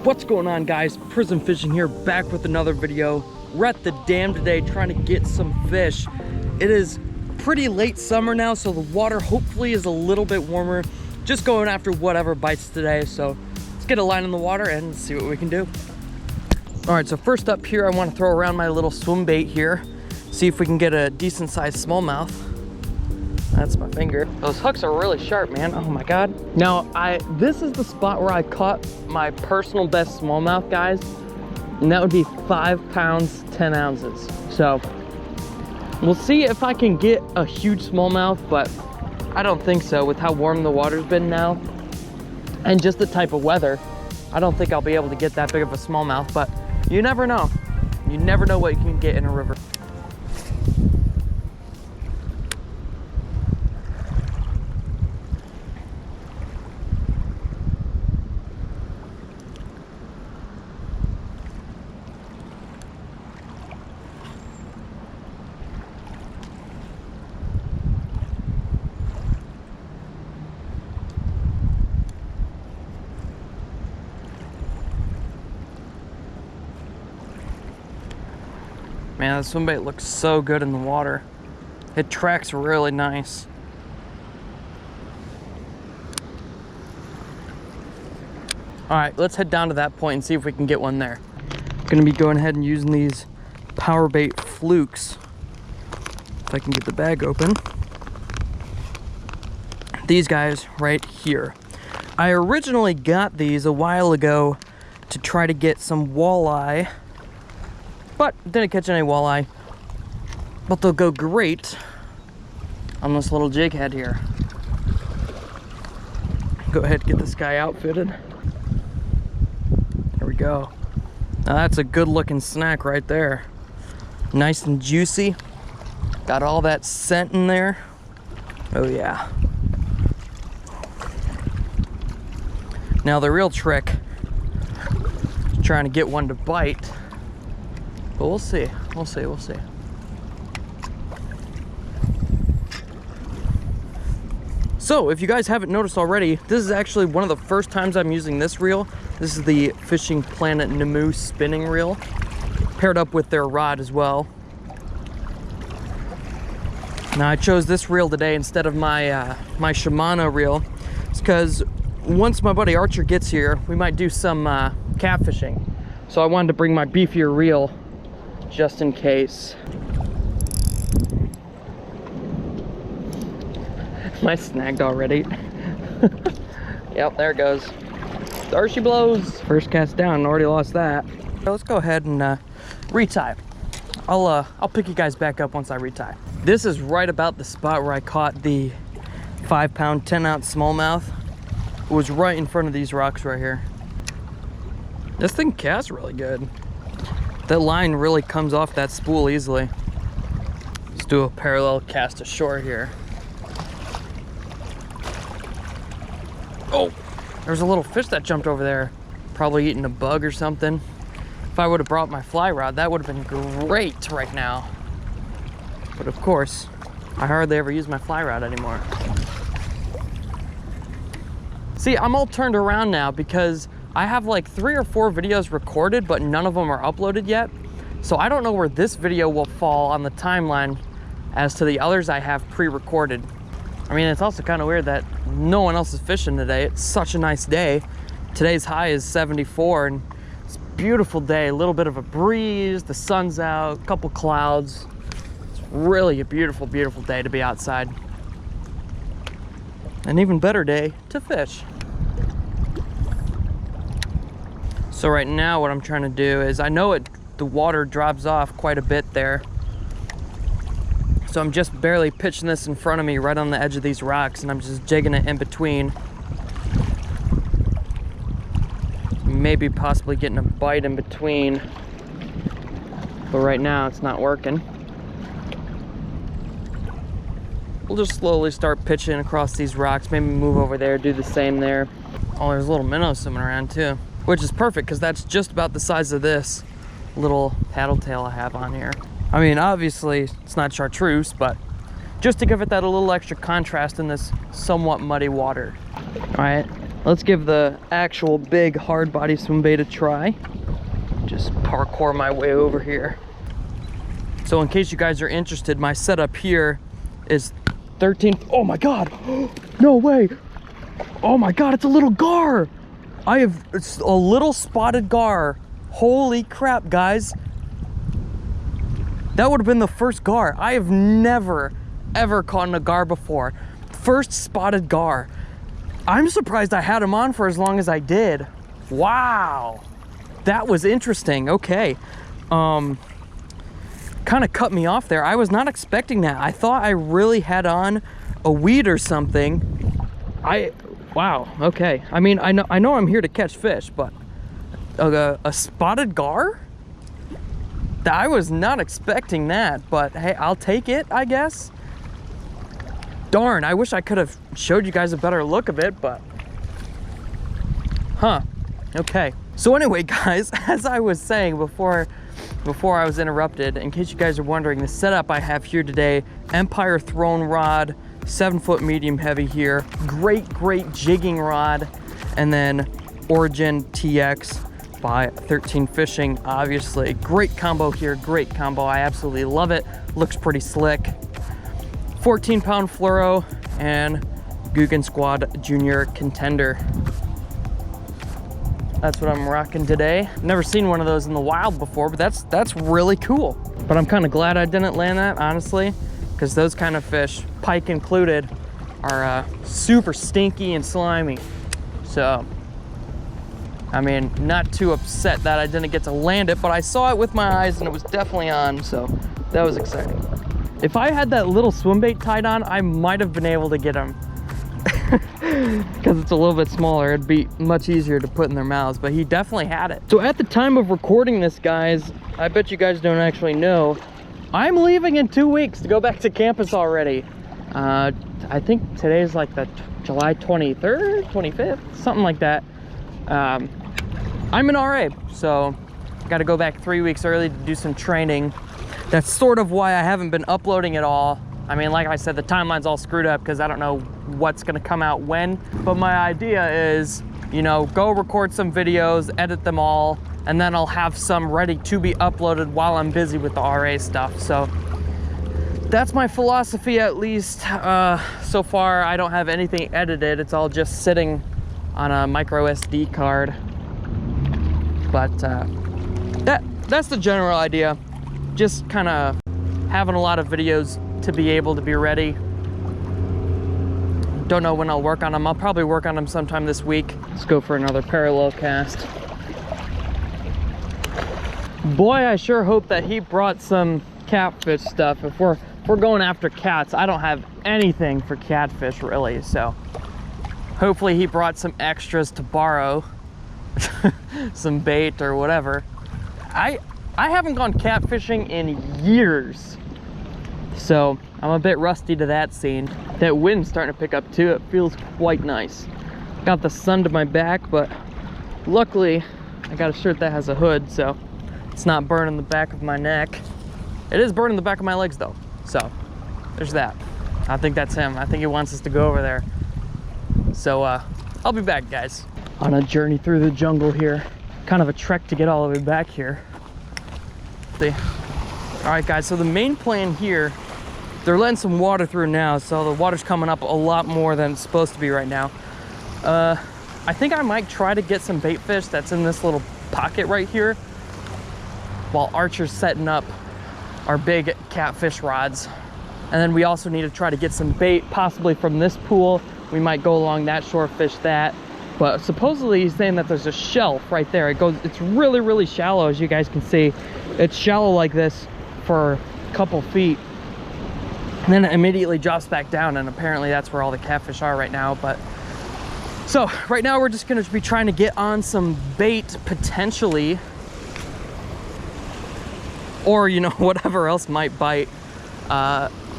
What's going on, guys? Prism Fishing here, back with another video. We're at the dam today trying to get some fish. It is pretty late summer now, so the water hopefully is a little bit warmer. Just going after whatever bites today, so let's get a line in the water and see what we can do. All right, so first up here, I want to throw around my little swim bait here, see if we can get a decent sized smallmouth. That's my finger. Those hooks are really sharp, man. Oh my God. Now, this is the spot where I caught my personal best smallmouth, guys, and that would be 5 pounds, 10 ounces. So we'll see if I can get a huge smallmouth, but I don't think so with how warm the water's been now and just the type of weather. I don't think I'll be able to get that big of a smallmouth, but you never know. You never know what you can get in a river. Man, the swim bait looks so good in the water. It tracks really nice. All right, let's head down to that point and see if we can get one there. Gonna be going ahead and using these power bait Flukes. If I can get the bag open. These guys right here. I originally got these a while ago to try to get some walleye, but didn't catch any walleye. But they'll go great on this little jig head here. Go ahead and get this guy outfitted. There we go. Now that's a good looking snack right there. Nice and juicy. Got all that scent in there. Oh yeah. Now the real trick is trying to get one to bite. But we'll see, we'll see, we'll see. So, if you guys haven't noticed already, this is actually one of the first times I'm using this reel. This is the Fishing Planet Nemu spinning reel, paired up with their rod as well. Now, I chose this reel today instead of my my Shimano reel. It's because once my buddy Archer gets here, we might do some catfishing. So I wanted to bring my beefier reel just in case. Am I snagged already? Yep, there it goes. There she blows. First cast down, already lost that. So let's go ahead and retie. I'll pick you guys back up once I retie. This is right about the spot where I caught the 5 pound, 10 ounce smallmouth. It was right in front of these rocks right here. This thing casts really good. That line really comes off that spool easily. Let's do a parallel cast ashore here. Oh, there's a little fish that jumped over there. Probably eating a bug or something. If I would have brought my fly rod, that would have been great right now. But of course, I hardly ever use my fly rod anymore. See, I'm all turned around now because I have like 3 or 4 videos recorded, but none of them are uploaded yet. So I don't know where this video will fall on the timeline as to the others I have pre-recorded. I mean, it's also kind of weird that no one else is fishing today. It's such a nice day. Today's high is 74 and it's a beautiful day. A little bit of a breeze, the sun's out, a couple clouds. It's really a beautiful, beautiful day to be outside. An even better day to fish. So right now what I'm trying to do is, I know the water drops off quite a bit there. So I'm just barely pitching this in front of me right on the edge of these rocks, and I'm just jigging it in between. Maybe possibly getting a bite in between. But right now it's not working. We'll just slowly start pitching across these rocks, maybe move over there, do the same there. Oh, there's a little minnow swimming around too, which is perfect because that's just about the size of this little paddle tail I have on here. I mean, obviously it's not chartreuse, but just to give it that a little extra contrast in this somewhat muddy water. All right, let's give the actual big hard body Swimbait a try. Just parkour my way over here. So in case you guys are interested, my setup here is 13. Oh my God, no way. Oh my God, it's a little gar. It's a little spotted gar. Holy crap, guys. That would have been the first gar. I have never, ever caught a gar before. First spotted gar. I'm surprised I had him on for as long as I did. Wow. That was interesting. Okay. Kind of cut me off there. I was not expecting that. I thought I really had on a weed or something. Wow, okay. I mean, I know I'm here to catch fish, but a spotted gar? I was not expecting that, but hey, I'll take it, I guess. Darn, I wish I could have showed you guys a better look of it, but okay. So anyway, guys, as I was saying before I was interrupted, in case you guys are wondering, the setup I have here today, Empire Throne rod, 7-foot medium heavy here, great jigging rod, and then Origin TX by 13 Fishing, obviously. Great combo here, great combo. I absolutely love it. Looks pretty slick. 14-pound fluoro and Guggen Squad Junior Contender. That's what I'm rocking today. Never seen one of those in the wild before, but that's really cool. But I'm kind of glad I didn't land that, honestly, because those kind of fish, pike included, are super stinky and slimy. So, I mean, not too upset that I didn't get to land it, but I saw it with my eyes and it was definitely on, so that was exciting. If I had that little Swimbait tied on, I might have been able to get him. Because it's a little bit smaller, it'd be much easier to put in their mouths, but he definitely had it. So at the time of recording this, guys, I bet you guys don't actually know, I'm leaving in 2 weeks to go back to campus already. I think today's like the July 23rd, 25th, something like that. I'm an RA, so got to go back 3 weeks early to do some training. That's sort of why I haven't been uploading at all. I mean, like I said, the timeline's all screwed up because I don't know what's gonna come out when. But my idea is, you know, go record some videos, edit them all, and then I'll have some ready to be uploaded while I'm busy with the RA stuff. So that's my philosophy, at least. So far, I don't have anything edited. It's all just sitting on a micro SD card. But that's the general idea. Just kind of having a lot of videos to be able to be ready. Don't know when I'll work on them. I'll probably work on them sometime this week. Let's go for another parallel cast. Boy, I sure hope that he brought some catfish stuff. If we're going after cats, I don't have anything for catfish really, so hopefully he brought some extras to borrow. Some bait or whatever. I haven't gone catfishing in years, so I'm a bit rusty to that scene. That wind's starting to pick up too. It feels quite nice. Got the sun to my back, but luckily I got a shirt that has a hood, so it's not burning the back of my neck. It is burning the back of my legs though, so there's that. I think that's him. I think he wants us to go over there. So I'll be back, guys. On a journey through the jungle here. Kind of a trek to get all the way back here. All right, guys, so the main plan here, they're letting some water through now, so the water's coming up a lot more than it's supposed to be right now. I think I might try to get some bait fish that's in this little pocket right here while Archer's setting up our big catfish rods. And then we also need to try to get some bait, possibly from this pool. We might go along that shore, fish that. But supposedly he's saying that there's a shelf right there. It's really, really shallow, as you guys can see. It's shallow like this for a couple feet. And then it immediately drops back down, and apparently that's where all the catfish are right now. But so right now we're just gonna be trying to get on some bait potentially, or you know, whatever else might bite.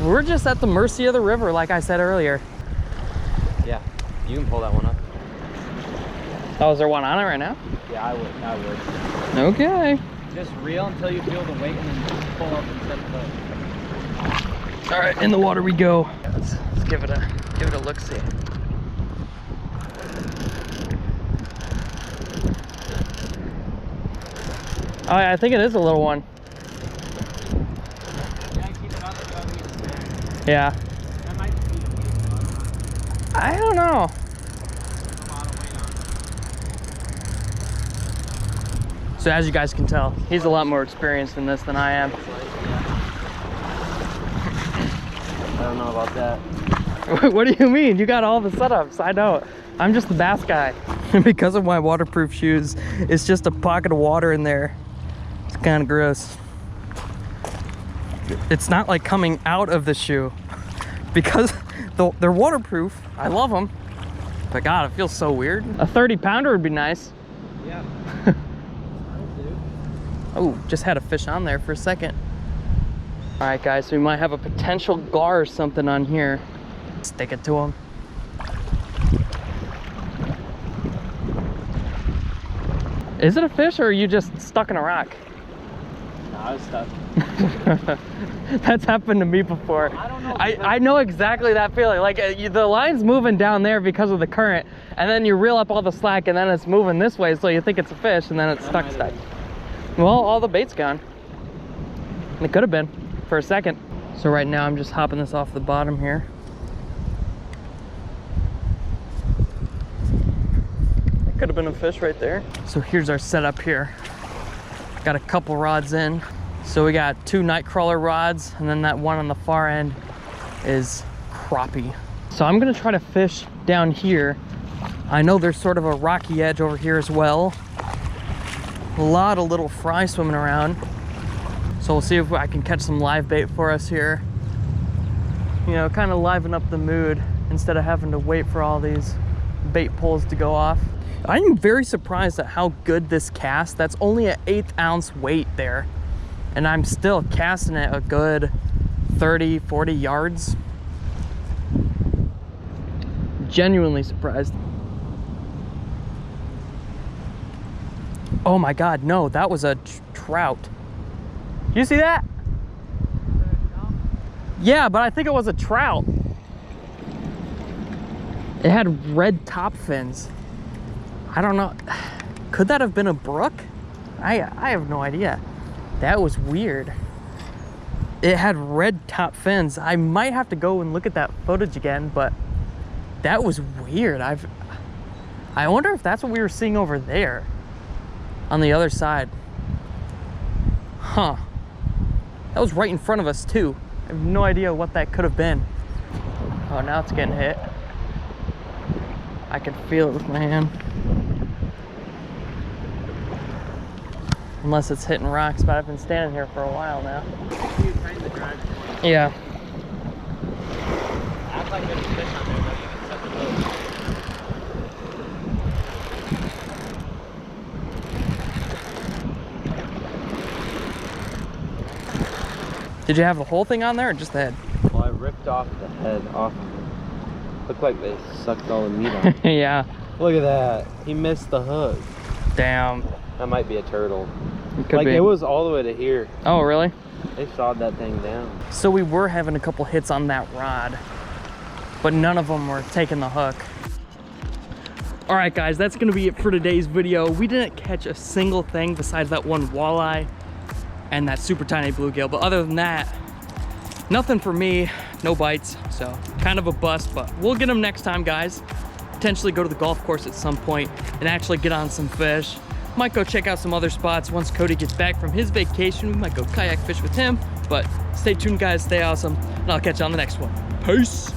We're just at the mercy of the river, like I said earlier. Yeah, you can pull that one up. Oh, is there one on it right now? Yeah, I would. Okay. Just reel until you feel the weight and then just pull up and set the boat. All right, in the water we go. Let's give it a look-see. Oh, I think it is a little one. Yeah, keep it up so I don't get sick. Yeah. That might be the case. I don't know. A lot of weight on it. So as you guys can tell, he's a lot more experienced in this than I am. I don't know about that. What do you mean? You got all the setups. I know. I'm just the bass guy. Because of my waterproof shoes, it's just a pocket of water in there. It's kind of gross. It's not like coming out of the shoe. Because they're waterproof. I love them. But God, it feels so weird. A 30-pounder would be nice. Yeah. Oh, just had a fish on there for a second. All right, guys, so we might have a potential gar or something on here. Stick it to him. Is it a fish or are you just stuck in a rock? No, I was stuck. That's happened to me before. I don't know. I know exactly that feeling. Like the line's moving down there because of the current, and then you reel up all the slack, and then it's moving this way, so you think it's a fish, and then it's stuck. Well, all the bait's gone. It could have been for a second. So right now I'm just hopping this off the bottom here. It could have been a fish right there. So here's our setup here. Got a couple rods in. So we got 2 nightcrawler rods, and then that one on the far end is crappie. So I'm gonna try to fish down here. I know there's sort of a rocky edge over here as well. A lot of little fry swimming around. So we'll see if I can catch some live bait for us here. You know, kind of liven up the mood instead of having to wait for all these bait pulls to go off. I'm very surprised at how good this cast. That's only an 1/8 ounce weight there. And I'm still casting it a good 30, 40 yards. Genuinely surprised. Oh my God, no, that was a trout. You see that? Yeah, but I think it was a trout. It had red top fins. I don't know. Could that have been a brook? I have no idea. That was weird. It had red top fins. I might have to go and look at that footage again, but that was weird. I wonder if that's what we were seeing over there on the other side. Huh. That was right in front of us too. I have no idea what that could have been. Oh, now it's getting hit. I can feel it with my hand. Unless it's hitting rocks, but I've been standing here for a while now. Yeah. Act like there's a fish on there, but you can set the boat. Did you have the whole thing on there or just the head? Well, I ripped off the head off of it. Looked like they sucked all the meat on it. Yeah. Look at that. He missed the hook. Damn. That might be a turtle. It could be. It was all the way to here. Oh, really? They sawed that thing down. So we were having a couple hits on that rod, but none of them were taking the hook. All right, guys, that's gonna be it for today's video. We didn't catch a single thing besides that one walleye and that super tiny bluegill, but other than that, nothing for me, no bites, so kind of a bust, but we'll get them next time, guys. Potentially go to the golf course at some point and actually get on some fish. Might go check out some other spots once Cody gets back from his vacation. We might go kayak fish with him, but stay tuned, guys, stay awesome, and I'll catch you on the next one. Peace.